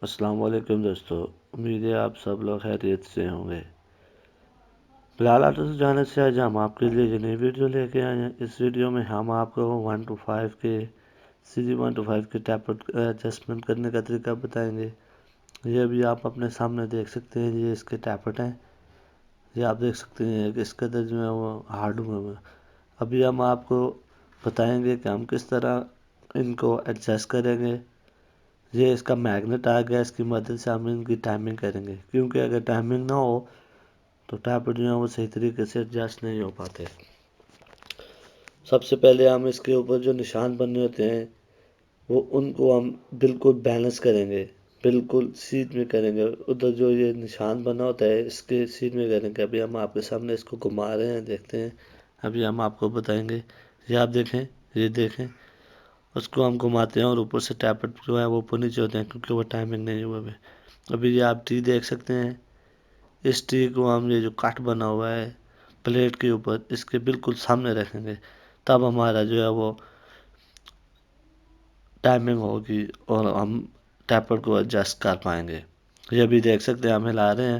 السلام علیکم دوستو، امید ہے آپ سب لوگ خیریت سے ہوں گے۔ بلال آٹو سے جانے سے آج ہم آپ کے لیے جو نئی ویڈیو لے کے آئے ہیں، اس ویڈیو میں ہم آپ کو 1 to 5 کے CG 1 to 5 کے ٹیپٹ ایڈجسٹمنٹ کرنے کا طریقہ بتائیں گے۔ یہ بھی آپ اپنے سامنے دیکھ سکتے ہیں، یہ اس کے ٹیپٹ ہیں۔ یہ آپ دیکھ سکتے ہیں کہ اس قدر جو ہے وہ ہارڈ ہوئے ہوئے۔ ابھی ہم آپ کو بتائیں گے کہ ہم کس طرح ان کو ایڈجسٹ کریں گے۔ یہ اس کا میگنیٹ آ گیا، اس کی مدد سے ہم ان کی ٹائمنگ کریں گے، کیونکہ اگر ٹائمنگ نہ ہو تو ٹیپٹ جو ہے وہ صحیح طریقے سے ایڈجسٹ نہیں ہو پاتے۔ سب سے پہلے ہم اس کے اوپر جو نشان بننے ہوتے ہیں وہ ان کو ہم بالکل بیلنس کریں گے، بالکل سیدھ میں کریں گے۔ ادھر جو یہ نشان بنا ہوتا ہے اس کے سیدھ میں کریں گے۔ ابھی ہم آپ کے سامنے اس کو گھما رہے ہیں، دیکھتے ہیں۔ ابھی ہم آپ کو بتائیں گے، یہ آپ دیکھیں، یہ دیکھیں، اس کو ہم گھماتے ہیں اور اوپر سے ٹیپٹ جو ہے وہ اوپر نیچے ہوتے ہیں کیونکہ وہ ٹائمنگ نہیں ہوا ہے۔ ابھی یہ آپ ٹی دیکھ سکتے ہیں، اس ٹی کو ہم یہ جو کٹ بنا ہوا ہے پلیٹ کے اوپر، اس کے بالکل سامنے رکھیں گے، تب ہمارا جو ہے وہ ٹائمنگ ہوگی اور ہم ٹیپٹ کو ایڈجسٹ کر پائیں گے۔ یہ بھی دیکھ سکتے ہیں ہم ہلا رہے ہیں،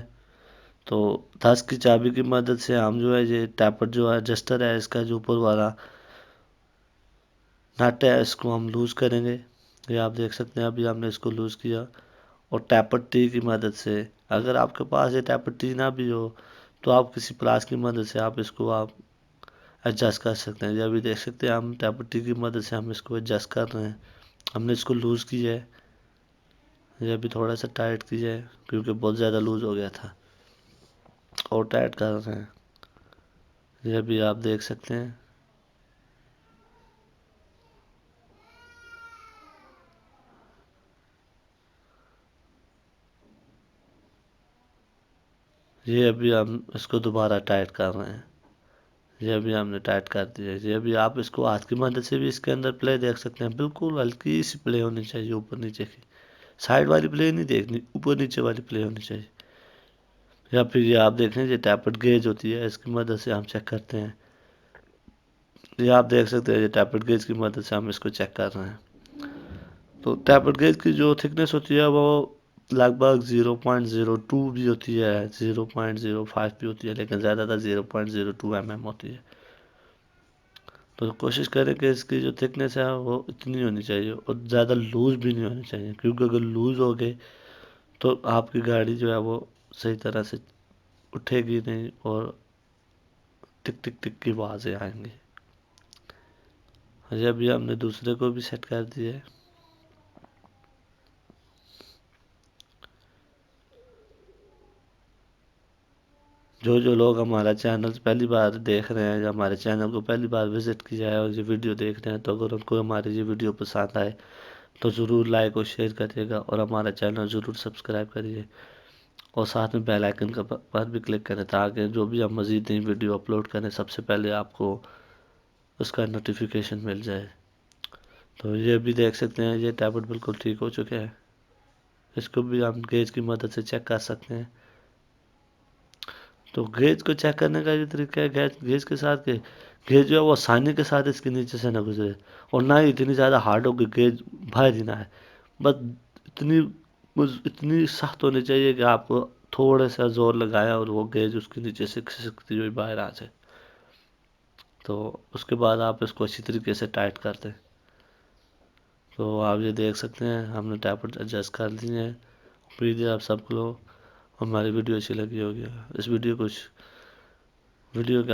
تو 10 کی چابی کی مدد سے ہم جو ہے یہ ٹیپٹ جو ایڈجسٹر ہے اس کا جو اوپر والا نٹ ہے اس کو ہم لوز کریں گے۔ یہ آپ دیکھ سکتے ہیں، ابھی ہم نے اس کو لوز کیا اور ٹیپٹ ٹی کی مدد سے، اگر آپ کے پاس یہ ٹیپٹ ٹی نہ بھی ہو تو آپ کسی پلاس کی مدد سے آپ اس کو ایڈجسٹ کر سکتے ہیں۔ یہ ابھی دیکھ سکتے ہیں ہم ٹیپٹ ٹی کی مدد سے ہم اس کو ایڈجسٹ کر رہے ہیں۔ ہم نے اس کو لوز کیا ہے، یہ ابھی تھوڑا سا ٹائٹ کیا ہے کیونکہ بہت زیادہ لوز ہو گیا تھا، اور ٹائٹ کر رہے ہیں۔ یہ بھی آپ دیکھ سکتے ہیں۔ یہ ابھی ہم اس کو دوبارہ ٹائٹ کر رہے ہیں۔ یہ بھی ہم نے ٹائٹ کر دیا ہے۔ یہ بھی آپ اس کو ہاتھ کی مدد سے بھی اس کے اندر پلے دیکھ سکتے ہیں، بالکل ہلکی سی پلے ہونی چاہیے، اوپر نیچے کی، سائڈ والی پلے نہیں دیکھنی، اوپر نیچے والی پلے ہونی چاہیے۔ یا پھر یہ آپ دیکھیں، یہ ٹیپٹ گیج ہوتی ہے، اس کی مدد سے ہم چیک کرتے ہیں۔ یہ آپ دیکھ سکتے ہیں، یہ ٹیپٹ گیج کی مدد سے ہم اس کو چیک کر رہے ہیں۔ تو ٹیپٹ گیج کی جو تھکنیس ہوتی ہے وہ لگ بھگ 0.02 بھی ہوتی ہے، 0.05 بھی ہوتی ہے، لیکن زیادہ تر 0.02 mm ہوتی ہے۔ تو کوشش کریں کہ اس کی جو تھکنیس ہے وہ اتنی ہونی چاہیے، اور زیادہ لوز بھی نہیں ہونی چاہیے، کیونکہ اگر لوز ہو گئے تو آپ کی گاڑی جو ہے وہ صحیح طرح سے اٹھے گی نہیں اور ٹک ٹک ٹک کی آوازیں آئیں گی۔ ابھی ہم نے دوسرے کو بھی سیٹ کر دیا ہے۔ جو لوگ ہمارا چینل پہلی بار دیکھ رہے ہیں یا ہمارے چینل کو پہلی بار وزٹ کیا ہے اور یہ ویڈیو دیکھ رہے ہیں، تو اگر ان کو ہماری یہ ویڈیو پسند آئے تو ضرور لائک اور شیئر کریے گا، اور ہمارا چینل ضرور سبسکرائب کریے، اور ساتھ میں بیل آئیکن پر بھی کلک کریں تاکہ جو بھی ہم مزید نئی ویڈیو اپلوڈ کریں سب سے پہلے آپ کو اس کا نوٹیفیکیشن مل جائے۔ تو یہ بھی دیکھ سکتے ہیں، یہ ٹیبلٹ بالکل ٹھیک ہو چکے ہیں۔ اس کو بھی ہم گیج کی مدد سے چیک کر سکتے ہیں۔ تو گیج کو چیک کرنے کا یہ طریقہ ہے، گیج کے ساتھ کہ گیج جو ہے وہ آسانی کے ساتھ اس کے نیچے سے نہ گزرے، اور نہ ہی اتنی زیادہ ہارڈ ہو کہ گیج باہر ہی نہ ہے، بس اتنی سخت ہونی چاہیے کہ آپ کو تھوڑا سا زور لگایا اور وہ گیج اس کے نیچے سے کھسکتی ہوئی باہر آ جائے۔ تو اس کے بعد آپ اس کو اچھی طریقے سے ٹائٹ کر دیں۔ تو آپ یہ دیکھ سکتے ہیں ہم نے ٹیپٹ ایڈجسٹ کر دی ہیں۔ امید ہے آپ سب کو ہماری ویڈیو اچھی لگی ہوگی۔ اس ویڈیو کے